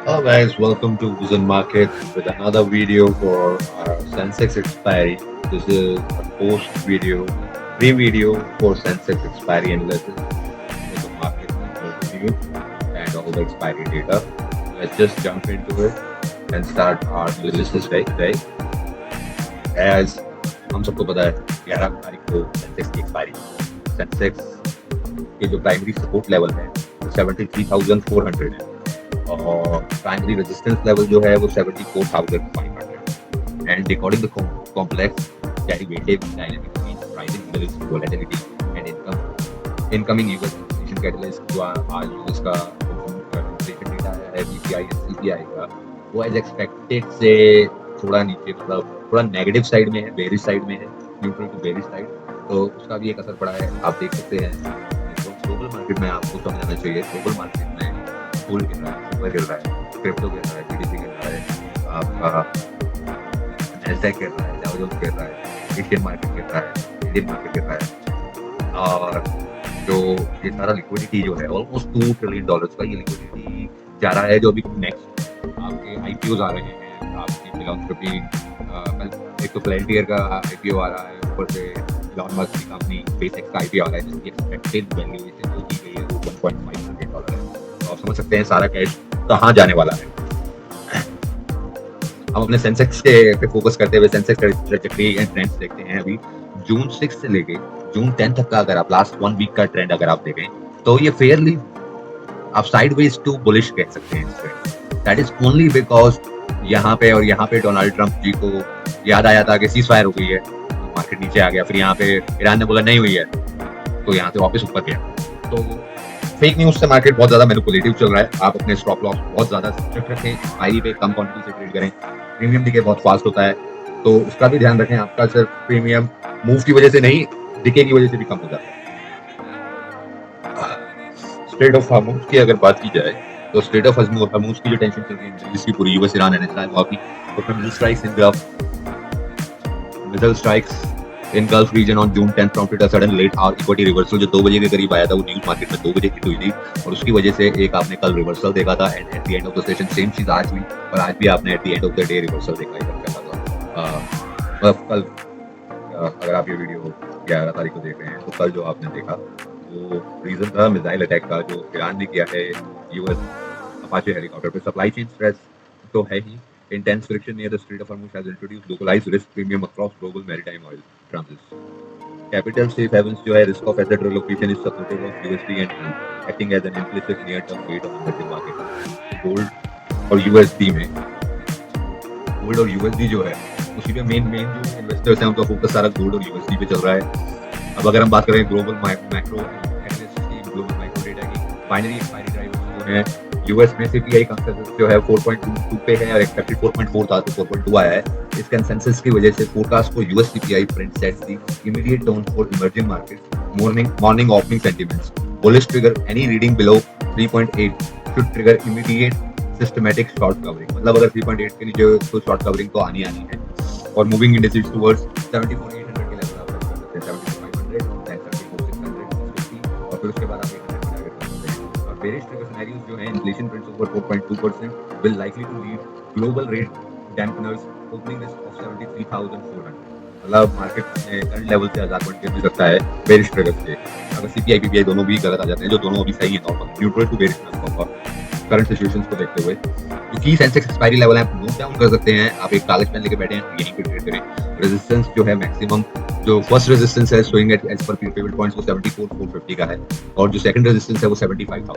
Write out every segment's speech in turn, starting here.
Hello guys, welcome to Vision Market with another video for our Sensex expiry. This is a post video, pre-video for Sensex expiry analysis with the market overview and all the expiry data. Let's just jump into it and start our analysis today. As हम सबको पता है 11 तारीख को Sensex की expiry Sensex के जो primary support level है वो 73,400 है और प्राइमरी रेजिस्टेंस लेवल जो है वो 74,500 and according the complex derivative dynamic range pricing index volatility and incoming US inflation catalyst जो आज यूएस का इन्फ्लेशन डेटा है बीपीआई सीपीआई का वो एज एक्सपेक्टेड से थोड़ा नीचे मतलब थोड़ा नेगेटिव साइड में है, बेरिश साइड में है, न्यूट्रल टू बेरिश साइड, तो उसका भी एक असर पड़ा है। आप देख सकते हैं तो ग्लोबल मार्केट में आपको समझना चाहिए ग्लोबल मार्केट में गोल्ड गिर रहा है, सिल्वर गिर रहा है, क्रिप्टो गिर रहा है, जीडीपी गिर रहा है, आपका नैस्डैक गिर रहा है, डाउ जोन्स गिर रहा है, एशियन मार्केट गिर रहा है, इंडियन मार्केट गिर रहा है और जो ये सारा लिक्विडिटी जो है ऑलमोस्ट $2 ट्रिलियन का ये लिक्विडिटी जा रहा है। जो अभी नेक्स्ट आपके आईपीओज आ रहे हैं, आपकी फिलॉसफी कल एक तो प्लेंटियर का आईपीओ आ रहा है, ऊपर से इलॉन मस्क की कंपनी स्पेसएक्स का आईपीओ आ रहा है जिसकी एक्सपेक्टेड वैल्यूएशन जो की गई है वो $1.5 बिलियन है। तो आप समझ सकते हैं सारा कैश कहाँ जाने वाला है। हम अपने सेंसेक्स के पे फोकस करते हुए सेंसेक्स ट्रैजेक्टरी एंड ट्रेंड्स देखते हैं। अभी जून 6 से लेके जून 10 तक का अगर आप लास्ट 1 वीक का ट्रेंड अगर आप देखें तो ये फेयरली आप साइडवेज टू बुलिश कह सकते हैं इस trend. That is only because यहाँ पे डोनाल्ड ट्रंप जी को याद आया था कि सीज फायर हो गई है, मार्केट नीचे आ गया। फिर यहाँ पे ईरान ने बोला नहीं हुई है तो यहाँ से वापस ऊपर गया। तो फेक न्यूज से मार्केट बहुत ज्यादा मैनिपुलेटिव चल रहा है। आप अपने स्टॉप लॉस बहुत ज्यादा स्ट्रिक्ट रखें, आई पे कम क्वांटिटी से ट्रेड करें। प्रीमियम डिके बहुत फास्ट होता है तो उसका भी ध्यान रखें। आपका सिर्फ प्रीमियम मूव की वजह से नहीं, डिके की वजह से भी कम हो जाता है। स्ट्रेट ऑफ हार्मोन्स की अगर बात की जाए तो स्ट्रेट ऑफ हार्मोन्स की जो टेंशन चल रही है इसकी पूरी US Iran and Israel war की, उसमें missile strikes in Gulf region on June 10 prompted a sudden late hour equity reversal जो 2 बजे के करीब आया था। वो न्यूज मार्केट में 2 बजे हिट हुई थी और उसकी वजह से एक आपने कल रिवर्सल देखा था and at the end of the session same चीज आज हुई और आज भी आपने at the end of the day reversal देखा ही था। कल अगर आप ये वीडियो 11 तारीख को देख रहे हैं तो कल जो आपने देखा वो रीजन था मिसाइल अटैक का जो ईरान ने किया है यूएस अपाचे हेलीकॉप्टर पे। सप्लाई चेन स्ट्रेस तो है ही। Intense friction near the Strait of Hormuz has introduced localized risk premium across global maritime oil transits. Capital safe havens जो है risk of asset relocation is supportive of USD and gold, acting as an implicit near-term weight of emerging market. Gold और USD में gold और USD जो है उसी पे main जो इन्वेस्टर्स हैं उनका फोकस सारा गोल्ड और USD पे चल रहा है। अब अगर हम बात करें ग्लोबल मैक्रो एनालिस्ट की, ग्लोबल माइक्रो डेटा की, बाइनरी एक्सपायरी ड्राइवर्स जो है यूएस में सीपीआई कंसेंसस जो है 4.22 पे है और एक्सपेक्टेड 4.4 था तो 4.2 आया है। इस कंसेंसस की वजह से फोरकास्ट को US CPI print sets the immediate tone for emerging markets. Morning opening sentiments bullish trigger any reading below 3.8 should trigger immediate systematic short covering. मतलब अगर 3.8 के नीचे तो शॉर्ट कवरिंग तो आनी है और मूविंग इंडिसेस टुवर्ड्स 74,800 के लेवल आप कर सकते हैं, 74,500 74,650 और फिर उसके बाद आप bearish trigger scenarios जो हैं inflation prints over 4.2% will likely to lead global rate dampeners opening risk of 73,400। मतलब मार्केट में करंट लेवल से 1000 पॉइंट गिर सकता है बेरिश ट्रिगर से। अगर सीपीआई पीपीआई दोनों भी गलत आ जाते हैं जो दोनों अभी सही है normal neutral to bearish current situations को देखते हुए। तो की सेंसेक्स एक्सपायरी लेवल आप नोट डाउन कर सकते हैं। आप एक कागज पेन लेके बैठे हैं यहीं पे ट्रेड करें। रेजिस्टेंस जो है मैक्सिमम जो फर्स्ट रेजिस्टेंस है showing at as per pivot points वो 74,450 का है और जो सेकंड रेजिस्टेंस है वो 75,000।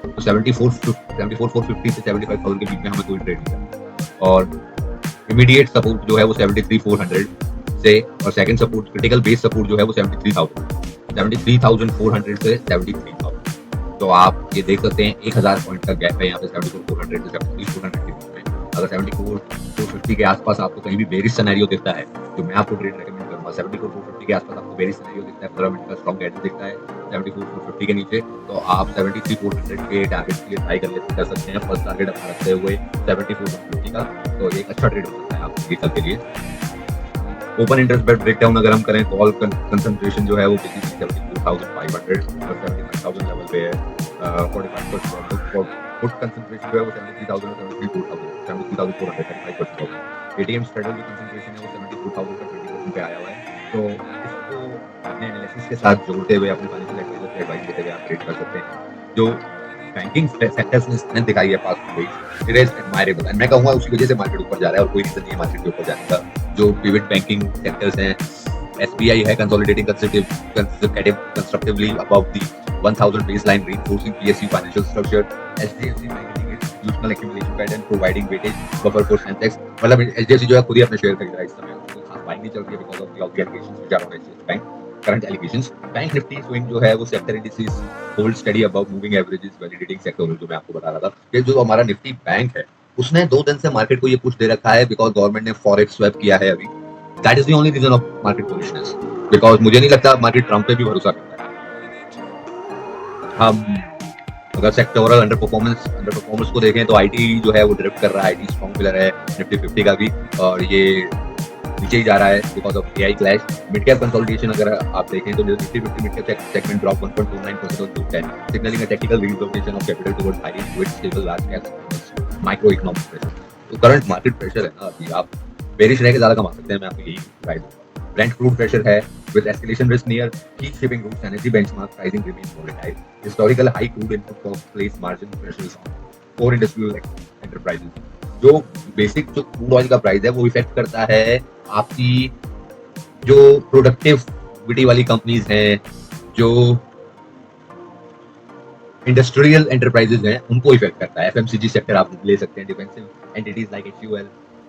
तो 74,450 से 75,000 के बीच में हमें कोई ट्रेड नहीं करना और इमीडिएट सपोर्ट जो है वो 73,400 से और second support critical base support जो है वो 73,400 से 73,000। तो आप ये देख सकते हैं 1,000 पॉइंट का गैप है यहाँ पे 74,400 से 73,400 के बीच में। अगर 74,450 के आसपास आपको कहीं भी बेरिश सिनेरियो दिखता है जो मैं आपको ट्रेड रेकमेंड करूंगा 74,450 के आसपास आपको बेरिश सिनेरियो दिखता है 15 मिनट का स्ट्रॉन्ग कैंडल दिखता है 74,450 के नीचे तो आप 73,400 के टारगेट के लिए ट्राई कर सकते हैं। फर्स्ट टारगेट अपना रखते हुए 74,450 का तो एक अच्छा ट्रेड हो सकता है आपके कल के लिए। ओपन इंटरेस्ट बेट ब्रेकडाउन अगर हम करें कॉल कंसंट्रेशन जो है वो बेसिकली 74,500 और 75,000 लेवल पे है। 45% पुट कंसंट्रेशन जो है वो 73,000 और 73,400 35% हो गया। एटीएम स्ट्रेडल जो कंसंट्रेशन है वो 74,000 का 20% पे आया हुआ है। तो इसको अपने एनालिसिस के साथ जोड़ते हुए अपने फाइनेंशियल एडवाइजर से एडवाइस लेते हुए आप ट्रेड कर सकते हैं। जो बैंकिंग सेक्टर्स ने स्ट्रेंथ दिखाई है past few weeks, it is admirable and मैं कहूंगा उसी वजह से मार्केट ऊपर जा रहा है और कोई रीजन नहीं है मार्केट के ऊपर जाने का। जो पिवट बैंकिंग सेक्टर्स हैं, SBI है consolidating constructively above the 1000 baseline, reinforcing PSU financial structure, HDFC maintaining its institutional accumulation pattern, providing weightage buffer for Sensex। मतलब HDFC जो है खुद ही अपने शेयर खरीद रहा है इस समय, उसको खास बाइंग नहीं चल रही है because of the allegations which are on HDFC Bank, current allegations। Bank Nifty swing जो है वो sector indices hold study above moving averages, validating sector जो मैं आपको बता रहा था कि जो हमारा निफ्टी बैंक है उसने 2 दिन से मार्केट को ये पुश दे रखा है बिकॉज गवर्नमेंट ने फॉरेक्स स्वैप किया है अभी। That is the only reason of market bullishness, because मुझे नहीं लगता मार्केट ट्रम्प पे भी भरोसा करता है। हम अगर सेक्टोरल अंडर परफॉर्मेंस को देखें तो आईटी जो है वो ड्रिफ्ट कर रहा है, आईटी स्ट्रॉन्ग पिलर है निफ्टी 50 का भी, और ये नीचे ही जा रहा है because of AI clash. Mid cap consolidation अगर आप देखें तो Nifty 50 mid cap segment drop 1.29% on June 10, signalling a technical relocation of capital towards high liquid stable large cap micro economic pressure. तो करंट मार्केट प्रेशर है ना, अभी आप bearish रह के ज्यादा कमा सकते हैं, मैं आपको यही प्राइस दूंगा। Brent crude pressure है with escalation risk near key shipping routes, energy benchmark pricing remains volatile. Historical high crude input cost place margin pressures on core industrial enterprises. जो बेसिक जो क्रूड ऑयल का price है वो effect करता है आपकी जो प्रोडक्टिविटी वाली कंपनीज हैं, जो इंडस्ट्रियल एंटरप्राइजेज हैं, उनको इफेक्ट करता है। एफएमसीजी सेक्टर आप ले सकते हैं, defensive entities like HUL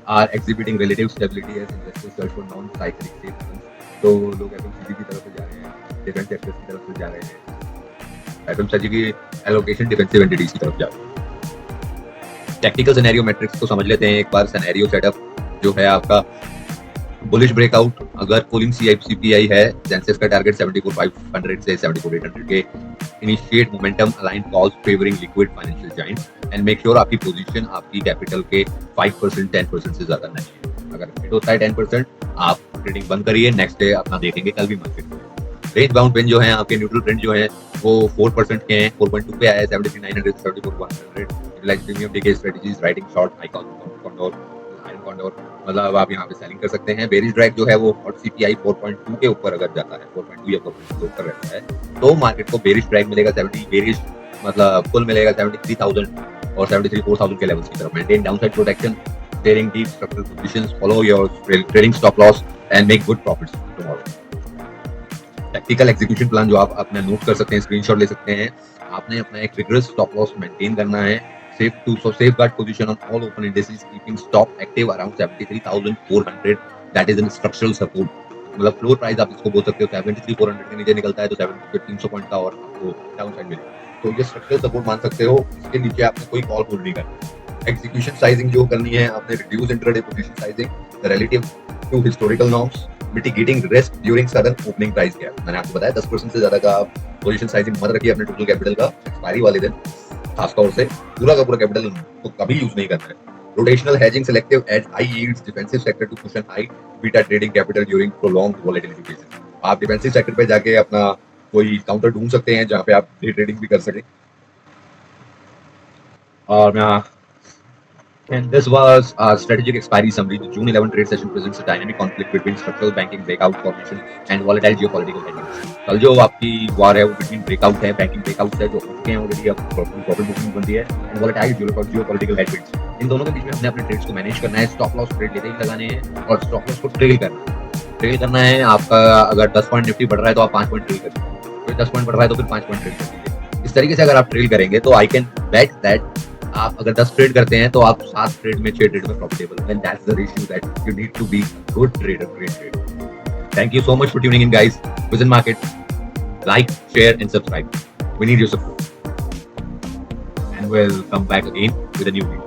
are exhibiting relative stability as investors search for non-cyclic safe havens। तो लोग FMCG की तरफ से जा रहे हैं, डिफेंस सेक्टर्स की तरफ से जा रहे हैं, FMCG की एलोकेशन डिफेंसिव एंटिटीज की तरफ जा रही है। टेक्निकल सिनेरियो मैट्रिक्स को समझ लेते हैं एक बार। सिनेरियो सेटअप जो है आपका बुलिश ब्रेकआउट, अगर कूलिंग CPI है, सेंसेक्स का टारगेट 74,500 से 74,800 के, initiate momentum align calls favouring liquid financial giants and make sure आपकी पोजीशन आपकी कैपिटल के 5% 10% से ज्यादा नहीं है। अगर हिट होता है 10% आप ट्रेडिंग बंद करिए, नेक्स्ट डे अपना देखेंगे कल भी मार्केट में। रेंज बाउंड पेन जो है आपके न्यूट्रल ट्रेंड जो है वो 4% के हैं, 4.2 पे आया है, 73,900 से 74,100। Utilize premium decay strategies, writing short iron condor, मतलब आप यहाँ पे सेलिंग कर सकते हैं। बेरिश ड्रैग जो है वो हॉट CPI 4.2 के ऊपर अगर जाता है, 4.2 या 4.2 के ऊपर रहता है तो मार्केट को बेरिश ड्रैग मिलेगा 70, बेरिश मतलब फुल मिलेगा 73,000 और 73,400 के लेवल्स की तरफ। Maintain downside protection, steering deep structural positions, follow your trading stop loss and make good profits tomorrow। Tactical execution plan जो आप अपना नोट कर सकते हैं, स्क्रीनशॉट ले सकते हैं। आपने अपना एक रिगरस स्टॉप लॉस मेंटेन करना है, safeguard position on all open indices, keeping stop active around 73,400, that is in structural support। मतलब फ्लोर प्राइस आप इसको बोल सकते हो, 73,400 के नीचे निकलता है तो 300 पॉइंट का और आपको डाउन साइड मिलेगा, तो ये स्ट्रक्चरल सपोर्ट मान सकते हो। इसके नीचे आपने कोई कॉल होल्ड नहीं करना। एग्जीक्यूशन साइजिंग जो करनी है आपने, reduce intraday position sizing relative to historical norms, mitigating risk during sudden opening price gap. मैंने आपको बताया 10% से ज्यादा का पोजीशन साइजिंग मत रखिए अपने टोटल कैपिटल का एक्सपायरी वाले दिन, खासतौर से पूरा का पूरा कैपिटल को कभी यूज नहीं करना है। Rotational hedging selective at high yields defensive sector to cushion high beta trading capital during prolonged volatility phases। आप डिफेंसिव सेक्टर पे जाके अपना कोई काउंटर ढूंढ सकते हैं जहां पे आप डे ट्रेडिंग भी कर सकें। और मैं And this was our strategic expiry summary. The June 11 trade session presents a dynamic conflict between structural banking breakout formation and volatile geopolitical headwinds। कल जो आपकी वार है वो बिटवीन ब्रेकआउट है, बैंकिंग ब्रेकआउट है जो हो चुके हैं ऑलरेडी, अब प्रॉफिट बुकिंग बनती है, एंड वोलेटाइल जियोपॉलिटिकल हेडविंड्स। इन दोनों के बीच में हमने अपने ट्रेड्स को मैनेज करना है, स्टॉप लॉस ट्रेड लेते ही लगाने हैं और स्टॉप लॉस को ट्रेल करना है। आपका अगर 10 पॉइंट निफ्टी बढ़ रहा है तो आप 5 पॉइंट ट्रेल करिए, फिर 10 पॉइंट बढ़ रहा है तो फिर 5 पॉइंट ट्रेल कर दीजिए। इस तरीके से अगर आप ट्रेल करेंगे तो आई कैन बेट दैट आप अगर 10 ट्रेड करते हैं तो आप 7 ट्रेड में 6 ट्रेड में profitable. And that's the ratio that you need to be good trader, great trader. Thank you so much for tuning in guys. Vision Market, like, share and subscribe. We need your support and we'll come back again with a new video।